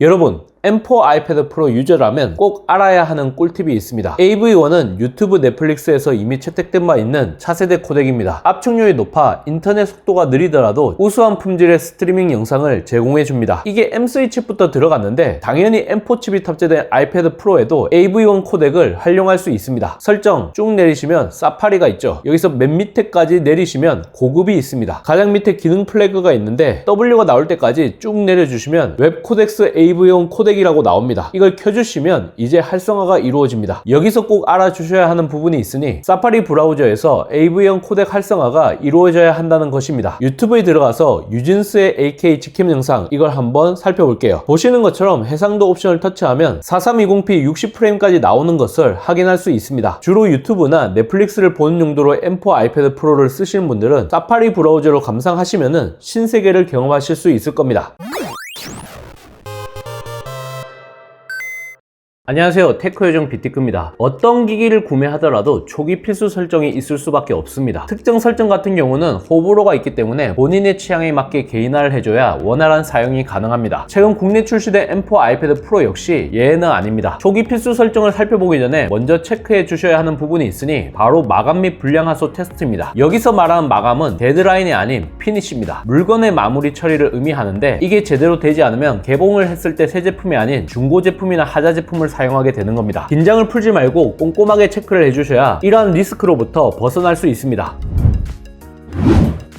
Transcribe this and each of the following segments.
여러분, M4 아이패드 프로 유저라면 꼭 알아야 하는 꿀팁이 있습니다. AV1은 유튜브, 넷플릭스에서 이미 채택된 바 있는 차세대 코덱입니다. 압축률이 높아 인터넷 속도가 느리더라도 우수한 품질의 스트리밍 영상을 제공해줍니다. 이게 M3 칩부터 들어갔는데 당연히 M4 칩이 탑재된 아이패드 프로에도 AV1 코덱을 활용할 수 있습니다. 설정 쭉 내리시면 사파리가 있죠. 여기서 맨 밑에까지 내리시면 고급이 있습니다. 가장 밑에 기능 플래그가 있는데 W가 나올 때까지 쭉 내려주시면 웹 코덱스 AV1 코덱이라고 나옵니다. 이걸 켜주시면 이제 활성화가 이루어집니다. 여기서 꼭 알아주셔야 하는 부분이 있으니 사파리 브라우저에서 AV1 코덱 활성화가 이루어져야 한다는 것입니다. 유튜브에 들어가서 유진스의 AK 직캠 영상 이걸 한번 살펴볼게요. 보시는 것처럼 해상도 옵션을 터치하면 4320p 60프레임까지 나오는 것을 확인할 수 있습니다. 주로 유튜브나 넷플릭스를 보는 용도로 M4 아이패드 프로를 쓰시는 분들은 사파리 브라우저로 감상하시면 신세계를 경험하실 수 있을 겁니다. 안녕하세요, 테크요정 비티크입니다. 어떤 기기를 구매하더라도 초기 필수 설정이 있을 수밖에 없습니다. 특정 설정 같은 경우는 호불호가 있기 때문에 본인의 취향에 맞게 개인화를 해줘야 원활한 사용이 가능합니다. 최근 국내 출시된 M4 아이패드 프로 역시 예외는 아닙니다. 초기 필수 설정을 살펴보기 전에 먼저 체크해 주셔야 하는 부분이 있으니 바로 마감 및 불량화소 테스트입니다. 여기서 말하는 마감은 데드라인이 아닌 피니쉬입니다. 물건의 마무리 처리를 의미하는데 이게 제대로 되지 않으면 개봉을 했을 때 새 제품이 아닌 중고 제품이나 하자 제품을 사용하게 되는 겁니다. 긴장을 풀지 말고 꼼꼼하게 체크를 해주셔야 이러한 리스크로부터 벗어날 수 있습니다.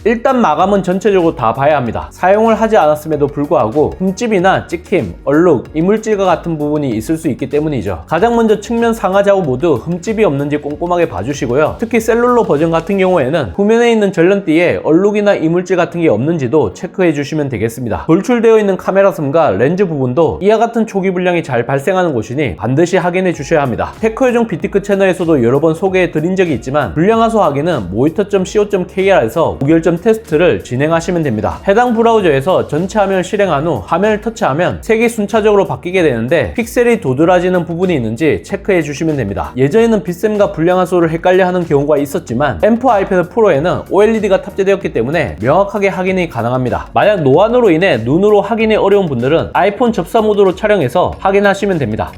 일단 마감은 전체적으로 다 봐야 합니다. 사용을 하지 않았음에도 불구하고 흠집이나 찍힘, 얼룩, 이물질과 같은 부분이 있을 수 있기 때문이죠. 가장 먼저 측면 상하 좌우 모두 흠집이 없는지 꼼꼼하게 봐주시고요. 특히 셀룰러 버전 같은 경우에는 후면에 있는 전련띠에 얼룩이나 이물질 같은 게 없는지도 체크해 주시면 되겠습니다. 돌출되어 있는 카메라 섬과 렌즈 부분도 이와 같은 초기 불량이 잘 발생하는 곳이니 반드시 확인해 주셔야 합니다. 테크요정 비티크 채널에서도 여러 번 소개해 드린 적이 있지만 불량화소 확인은 monitor.co.kr에서 무결점 테스트를 진행하시면 됩니다. 해당 브라우저에서 전체 화면을 실행한 후 화면을 터치하면 색이 순차적으로 바뀌게 되는데 픽셀이 도드라지는 부분이 있는지 체크해 주시면 됩니다. 예전에는 빗샘과 불량화소를 헷갈려 하는 경우가 있었지만 M4 아이패드 프로에는 OLED가 탑재되었기 때문에 명확하게 확인이 가능합니다. 만약 노안으로 인해 눈으로 확인이 어려운 분들은 아이폰 접사 모드로 촬영해서 확인하시면 됩니다.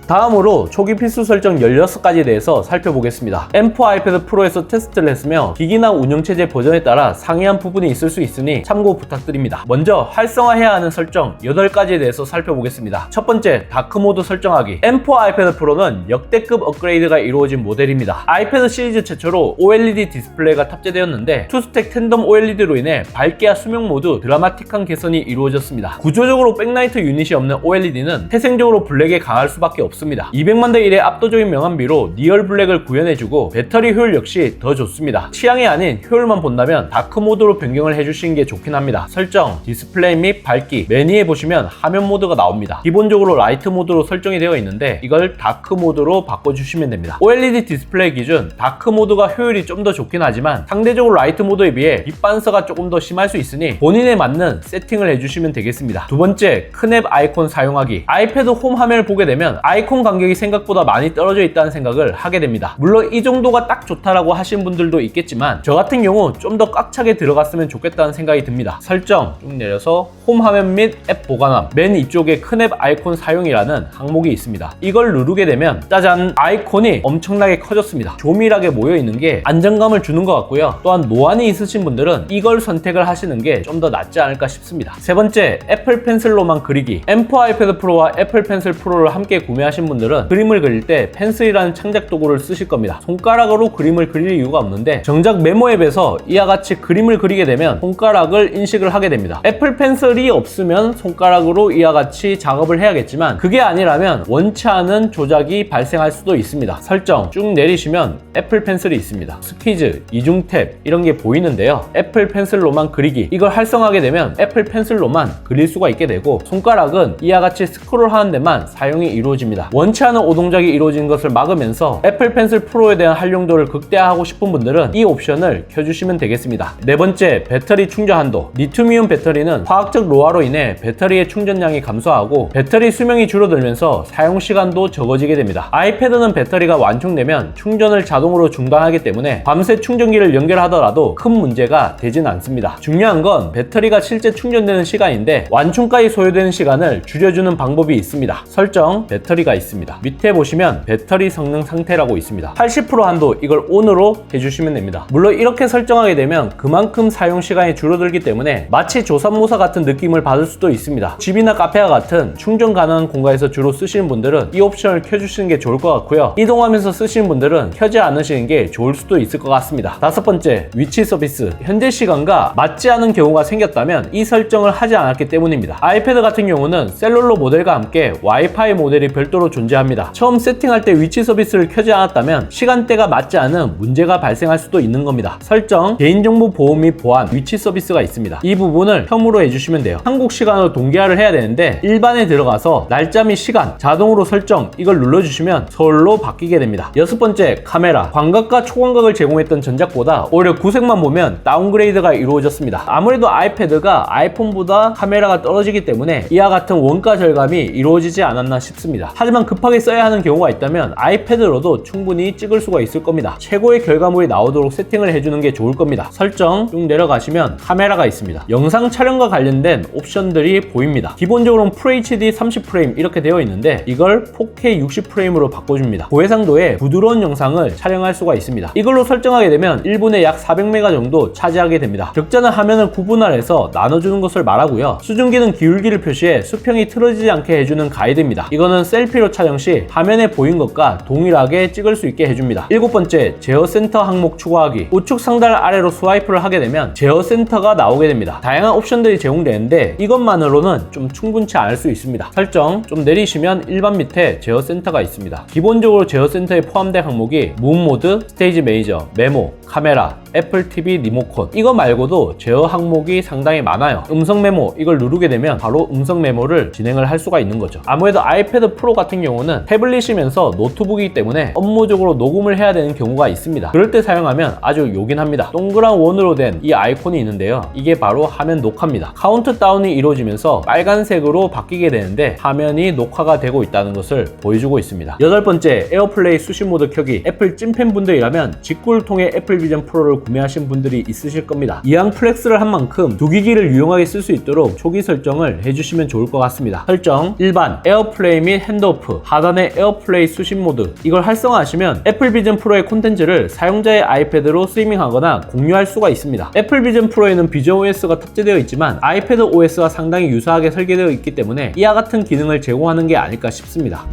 다음으로 초기 필수 설정 16가지에 대해서 살펴보겠습니다. M4 아이패드 프로에서 테스트를 했으며 기기나 운영체제 버전에 따라 상이한 부분이 있을 수 있으니 참고 부탁드립니다. 먼저 활성화해야 하는 설정 8가지에 대해서 살펴보겠습니다. 첫 번째, 다크모드 설정하기. M4 아이패드 프로는 역대급 업그레이드가 이루어진 모델입니다. 아이패드 시리즈 최초로 OLED 디스플레이가 탑재되었는데 투스택 텐덤 OLED로 인해 밝기와 수명 모두 드라마틱한 개선이 이루어졌습니다. 구조적으로 백라이트 유닛이 없는 OLED는 태생적으로 블랙에 강할 수밖에 없습니다. 200만 대 1의 압도적인 명암비로 니얼 블랙을 구현해주고 배터리 효율 역시 더 좋습니다. 취향이 아닌 효율만 본다면 다크 모드로 변경을 해주시는 게 좋긴 합니다. 설정, 디스플레이 및 밝기, 메뉴에 보시면 화면 모드가 나옵니다. 기본적으로 라이트 모드로 설정이 되어 있는데 이걸 다크 모드로 바꿔주시면 됩니다. OLED 디스플레이 기준 다크 모드가 효율이 좀 더 좋긴 하지만 상대적으로 라이트 모드에 비해 빛 반사가 조금 더 심할 수 있으니 본인에 맞는 세팅을 해주시면 되겠습니다. 두 번째, 큰 앱 아이콘 사용하기. 아이패드 홈 화면을 보게 되면 아이콘 간격이 생각보다 많이 떨어져 있다는 생각을 하게 됩니다. 물론 이 정도가 딱 좋다라고 하신 분들도 있겠지만 저 같은 경우 좀 더 꽉 차게 들어갔으면 좋겠다는 생각이 듭니다. 설정 쭉 내려서 홈 화면 및 앱 보관함, 맨 이쪽에 큰 앱 아이콘 사용이라는 항목이 있습니다. 이걸 누르게 되면 짜잔, 아이콘이 엄청나게 커졌습니다. 조밀하게 모여 있는 게 안정감을 주는 것 같고요. 또한 노안이 있으신 분들은 이걸 선택을 하시는 게 좀 더 낫지 않을까 싶습니다. 세 번째, 애플 펜슬로만 그리기. M4 아이패드 프로와 애플 펜슬 프로를 함께 구매하신 분들은 그림을 그릴 때 펜슬이라는 창작 도구를 쓰실 겁니다. 손가락으로 그림을 그릴 이유가 없는데 정작 메모 앱에서 이와 같이 그림을 그리게 되면 손가락을 인식을 하게 됩니다. 애플 펜슬이 없으면 손가락으로 이와 같이 작업을 해야겠지만 그게 아니라면 원치 않은 조작이 발생할 수도 있습니다. 설정 쭉 내리시면 애플 펜슬이 있습니다. 스퀴즈, 이중 탭 이런 게 보이는데요. 애플 펜슬로만 그리기, 이걸 활성화하게 되면 애플 펜슬로만 그릴 수가 있게 되고 손가락은 이와 같이 스크롤 하는 데만 사용이 이루어집니다. 있습니다. 원치 않은 오동작이 이루어지는 것을 막으면서 애플 펜슬 프로에 대한 활용도를 극대화하고 싶은 분들은 이 옵션을 켜주시면 되겠습니다. 네 번째, 배터리 충전 한도. 리튬이온 배터리는 화학적 노화로 인해 배터리의 충전량이 감소하고 배터리 수명이 줄어들면서 사용 시간도 적어지게 됩니다. 아이패드는 배터리가 완충되면 충전을 자동으로 중단하기 때문에 밤새 충전기를 연결하더라도 큰 문제가 되진 않습니다. 중요한 건 배터리가 실제 충전되는 시간인데 완충까지 소요되는 시간을 줄여주는 방법이 있습니다. 설정, 배터리가 있습니다. 밑에 보시면 배터리 성능 상태라고 있습니다. 80% 한도, 이걸 ON으로 해주시면 됩니다. 물론 이렇게 설정하게 되면 그만큼 사용 시간이 줄어들기 때문에 마치 조삼모사 같은 느낌을 받을 수도 있습니다. 집이나 카페와 같은 충전 가능한 공간에서 주로 쓰시는 분들은 이 옵션을 켜주시는 게 좋을 것 같고요. 이동하면서 쓰시는 분들은 켜지 않으시는 게 좋을 수도 있을 것 같습니다. 다섯 번째, 위치 서비스. 현재 시간과 맞지 않은 경우가 생겼다면 이 설정을 하지 않았기 때문입니다. 아이패드 같은 경우는 셀룰러 모델과 함께 와이파이 모델이 별도로 존재합니다. 처음 세팅할 때 위치 서비스를 켜지 않았다면 시간대가 맞지 않은 문제가 발생할 수도 있는 겁니다. 설정, 개인정보 보호 및 보안, 위치 서비스가 있습니다. 이 부분을 혐으로 해주시면 돼요. 한국 시간으로 동기화를 해야 되는데 일반에 들어가서 날짜 및 시간, 자동으로 설정, 이걸 눌러주시면 서울로 바뀌게 됩니다. 여섯 번째, 카메라. 광각과 초광각을 제공했던 전작보다 오히려 구색만 보면 다운그레이드가 이루어졌습니다. 아무래도 아이패드가 아이폰보다 카메라가 떨어지기 때문에 이와 같은 원가 절감이 이루어지지 않았나 싶습니다. 하지만 급하게 써야 하는 경우가 있다면 아이패드로도 충분히 찍을 수가 있을 겁니다. 최고의 결과물이 나오도록 세팅을 해주는 게 좋을 겁니다. 설정 쭉 내려가시면 카메라가 있습니다. 영상 촬영과 관련된 옵션들이 보입니다. 기본적으로는 FHD 30프레임 이렇게 되어 있는데 이걸 4K 60프레임으로 바꿔줍니다. 고해상도의 부드러운 영상을 촬영할 수가 있습니다. 이걸로 설정하게 되면 1분에 약 400메가 정도 차지하게 됩니다. 적잖은 화면을 구분할해서 나눠주는 것을 말하고요. 수증기는 기울기를 표시해 수평이 틀어지지 않게 해주는 가이드입니다. 이거는 셀피로 촬영 시 화면에 보인 것과 동일하게 찍을 수 있게 해줍니다. 일곱 번째, 제어 센터 항목 추가하기. 우측 상단 아래로 스와이프를 하게 되면 제어 센터가 나오게 됩니다. 다양한 옵션들이 제공되는데 이것만으로는 좀 충분치 않을 수 있습니다. 설정 좀 내리시면 일반 밑에 제어 센터가 있습니다. 기본적으로 제어 센터에 포함된 항목이 문 모드, 스테이지 매니저, 메모, 카메라, 애플 TV 리모컨, 이거 말고도 제어 항목이 상당히 많아요. 음성 메모, 이걸 누르게 되면 바로 음성 메모를 진행을 할 수가 있는 거죠. 아무래도 아이패드 프로 같은 경우는 태블릿이면서 노트북이기 때문에 업무적으로 녹음을 해야 되는 경우가 있습니다. 그럴 때 사용하면 아주 요긴합니다. 동그란 원으로 된 이 아이콘이 있는데요. 이게 바로 화면 녹화입니다. 카운트다운이 이루어지면서 빨간색으로 바뀌게 되는데 화면이 녹화가 되고 있다는 것을 보여주고 있습니다. 여덟 번째, 에어플레이 수신 모드 켜기. 애플 찐팬 분들이라면 직구를 통해 애플 비전 프로를 구매하신 분들이 있으실 겁니다. 이왕 플렉스를 한 만큼 두 기기를 유용하게 쓸 수 있도록 초기 설정을 해주시면 좋을 것 같습니다. 설정, 일반, 에어플레이 및 핸드오프, 하단의 에어플레이 수신 모드, 이걸 활성화하시면 애플 비전 프로의 콘텐츠를 사용자의 아이패드로 스트리밍하거나 공유할 수가 있습니다. 애플 비전 프로에는 비전 OS가 탑재되어 있지만 아이패드 OS와 상당히 유사하게 설계되어 있기 때문에 이와 같은 기능을 제공하는 게 아닐까 싶습니다.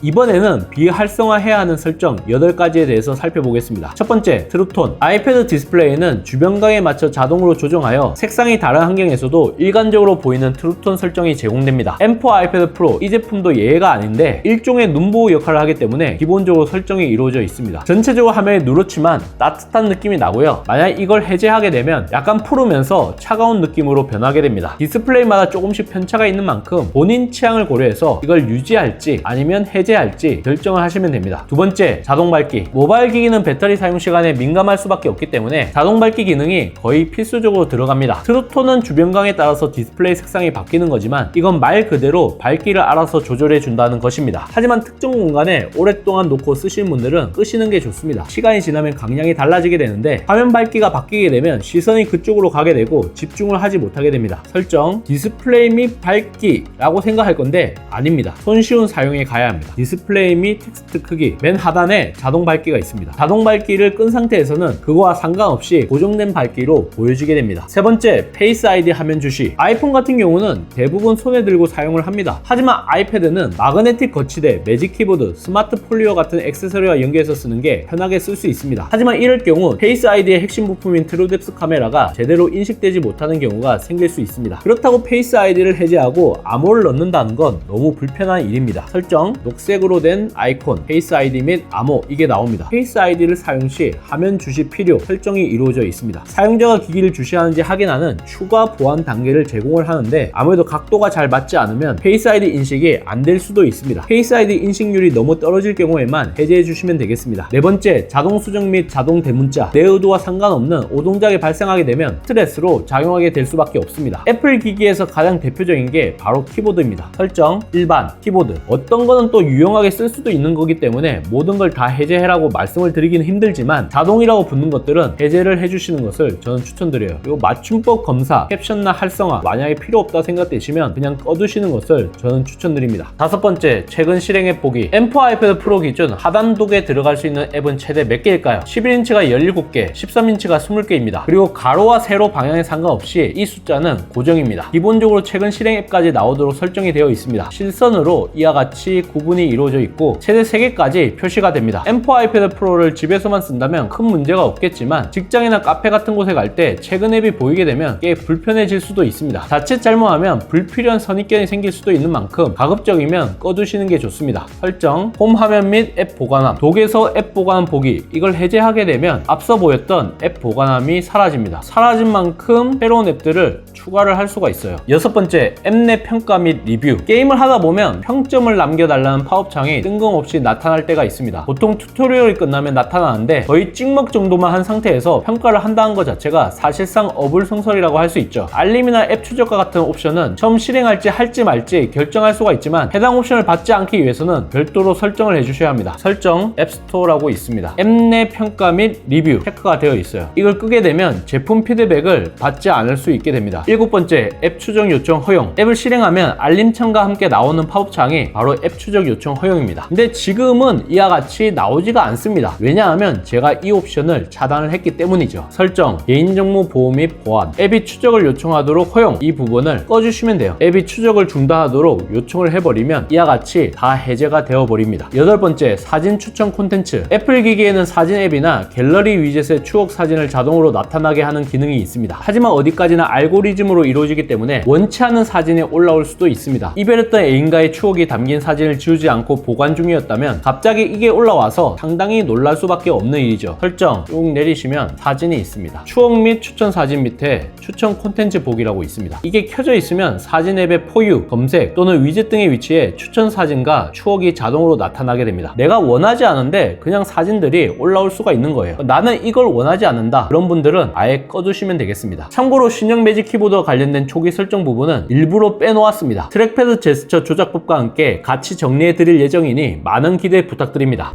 이번에는 비활성화해야 하는 설정 8가지에 대해서 살펴보겠습니다. 첫 번째, 트루톤. 아이패드 디스플레이는 주변광에 맞춰 자동으로 조정하여 색상이 다른 환경에서도 일관적으로 보이는 트루톤 설정이 제공됩니다. M4 아이패드 프로, 이 제품도 예외가 아닌데 일종의 눈보호 역할을 하기 때문에 기본적으로 설정이 이루어져 있습니다. 전체적으로 화면이 누렇지만 따뜻한 느낌이 나고요. 만약 이걸 해제하게 되면 약간 푸르면서 차가운 느낌으로 변하게 됩니다. 디스플레이마다 조금씩 편차가 있는 만큼 본인 취향을 고려해서 이걸 유지할지 아니면 해제할지 결정을 하시면 됩니다. 두 번째, 자동 밝기. 모바일 기기는 배터리 사용 시간에 민감할 수밖에 없기 때문에 자동 밝기 기능이 거의 필수적으로 들어갑니다. 트루톤은 주변광에 따라서 디스플레이 색상이 바뀌는 거지만 이건 말 그대로 밝기를 알아서 조절해 준다는 것입니다. 하지만 특정 공간에 오랫동안 놓고 쓰시는 분들은 끄시는 게 좋습니다. 시간이 지나면 강량이 달라지게 되는데 화면 밝기가 바뀌게 되면 시선이 그쪽으로 가게 되고 집중을 하지 못하게 됩니다. 설정, 디스플레이 및 밝기라고 생각할 건데 아닙니다. 손쉬운 사용에 가야 합니다. 디스플레이 및 텍스트 크기, 맨 하단에 자동 밝기가 있습니다. 자동 밝기를 끈 상태에서는 그거와 상관없이 고정된 밝기로 보여지게 됩니다. 세 번째, 페이스 아이디 화면 주시. 아이폰 같은 경우는 대부분 손에 들고 사용을 합니다. 하지만 아이패드는 마그네틱 거치대, 매직 키보드, 스마트 폴리오 같은 액세서리와 연계해서 쓰는 게 편하게 쓸 수 있습니다. 하지만 이럴 경우 페이스 아이디의 핵심 부품인 트루뎁스 카메라가 제대로 인식되지 못하는 경우가 생길 수 있습니다. 그렇다고 페이스 아이디를 해제하고 암호를 넣는다는 건 너무 불편한 일입니다. 설정, 녹색 갈색으로 된 아이콘, 페이스 아이디 및 암호 이게 나옵니다. 페이스 아이디를 사용 시 화면 주시 필요 설정이 이루어져 있습니다. 사용자가 기기를 주시하는지 확인하는 추가 보안 단계를 제공을 하는데 아무래도 각도가 잘 맞지 않으면 페이스 아이디 인식이 안 될 수도 있습니다. 페이스 아이디 인식률이 너무 떨어질 경우에만 해제해 주시면 되겠습니다. 네 번째, 자동 수정 및 자동 대문자. 내 의도와 상관없는 오동작이 발생하게 되면 스트레스로 작용하게 될 수밖에 없습니다. 애플 기기에서 가장 대표적인 게 바로 키보드입니다. 설정, 일반, 키보드. 어떤 거는 또 유용하게 쓸 수도 있는 거기 때문에 모든 걸 다 해제해라고 말씀을 드리기는 힘들지만 자동이라고 붙는 것들은 해제를 해주시는 것을 저는 추천드려요. 그리고 맞춤법 검사, 캡션이나 활성화 만약에 필요 없다 생각되시면 그냥 꺼두시는 것을 저는 추천드립니다. 다섯 번째, 최근 실행 앱 보기. M4 아이패드 프로 기준 하단독에 들어갈 수 있는 앱은 최대 몇 개일까요? 11인치가 17개, 13인치가 20개입니다. 그리고 가로와 세로 방향에 상관없이 이 숫자는 고정입니다. 기본적으로 최근 실행 앱까지 나오도록 설정이 되어 있습니다. 실선으로 이와 같이 구분이 이루어져 있고 최대 3개까지 표시가 됩니다. M4 아이패드 프로를 집에서만 쓴다면 큰 문제가 없겠지만 직장이나 카페 같은 곳에 갈 때 최근 앱이 보이게 되면 꽤 불편해질 수도 있습니다. 자칫 잘못하면 불필요한 선입견이 생길 수도 있는 만큼 가급적이면 꺼두시는 게 좋습니다. 설정, 홈 화면 및 앱 보관함. 독에서 앱 보관함 보기. 이걸 해제하게 되면 앞서 보였던 앱 보관함이 사라집니다. 사라진 만큼 새로운 앱들을 추가를 할 수가 있어요. 여섯 번째, 앱 내 평가 및 리뷰. 게임을 하다 보면 평점을 남겨달라는 팝업창이 뜬금없이 나타날 때가 있습니다. 보통 튜토리얼이 끝나면 나타나는데 거의 찍먹 정도만 한 상태에서 평가를 한다는 것 자체가 사실상 어불성설이라고 할 수 있죠. 알림이나 앱 추적과 같은 옵션은 처음 실행할지 할지 말지 결정할 수가 있지만 해당 옵션을 받지 않기 위해서는 별도로 설정을 해주셔야 합니다. 설정, 앱스토어라고 있습니다. 앱 내 평가 및 리뷰 체크가 되어 있어요. 이걸 끄게 되면 제품 피드백을 받지 않을 수 있게 됩니다. 일곱 번째, 앱 추적 요청 허용. 앱을 실행하면 알림창과 함께 나오는 팝업창이 바로 앱 추적 요청 허용입니다. 근데 지금은 이와 같이 나오지가 않습니다. 왜냐하면 제가 이 옵션을 차단을 했기 때문이죠. 설정, 개인정보 보호 및 보안. 앱이 추적을 요청하도록 허용. 이 부분을 꺼주시면 돼요. 앱이 추적을 중단하도록 요청을 해버리면 이와 같이 다 해제가 되어버립니다. 여덟 번째, 사진 추천 콘텐츠. 애플 기기에는 사진 앱이나 갤러리 위젯의 추억 사진을 자동으로 나타나게 하는 기능이 있습니다. 하지만 어디까지나 알고리즘으로 이루어지기 때문에 원치 않은 사진이 올라올 수도 있습니다. 이별했던 애인과의 추억이 담긴 사진을 지우지 않고 보관 중이었다면 갑자기 이게 올라와서 상당히 놀랄 수밖에 없는 일이죠. 설정 쭉 내리시면 사진이 있습니다. 추억 및 추천 사진 밑에 추천 콘텐츠 보기라고 있습니다. 이게 켜져 있으면 사진 앱의 포유, 검색 또는 위젯 등의 위치에 추천 사진과 추억이 자동으로 나타나게 됩니다. 내가 원하지 않은데 그냥 사진들이 올라올 수가 있는 거예요. 나는 이걸 원하지 않는다. 그런 분들은 아예 꺼두시면 되겠습니다. 참고로 신형 매직 키보드와 관련된 초기 설정 부분은 일부러 빼놓았습니다. 트랙패드 제스처 조작법과 함께 같이 정리해 드릴 예정이니 많은 기대 부탁드립니다.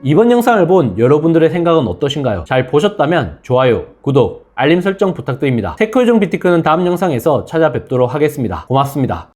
이번 영상을 본 여러분들의 생각은 어떠신가요? 잘 보셨다면 좋아요, 구독, 알림 설정 부탁드립니다. 테크요정 비티크는 다음 영상에서 찾아뵙도록 하겠습니다. 고맙습니다.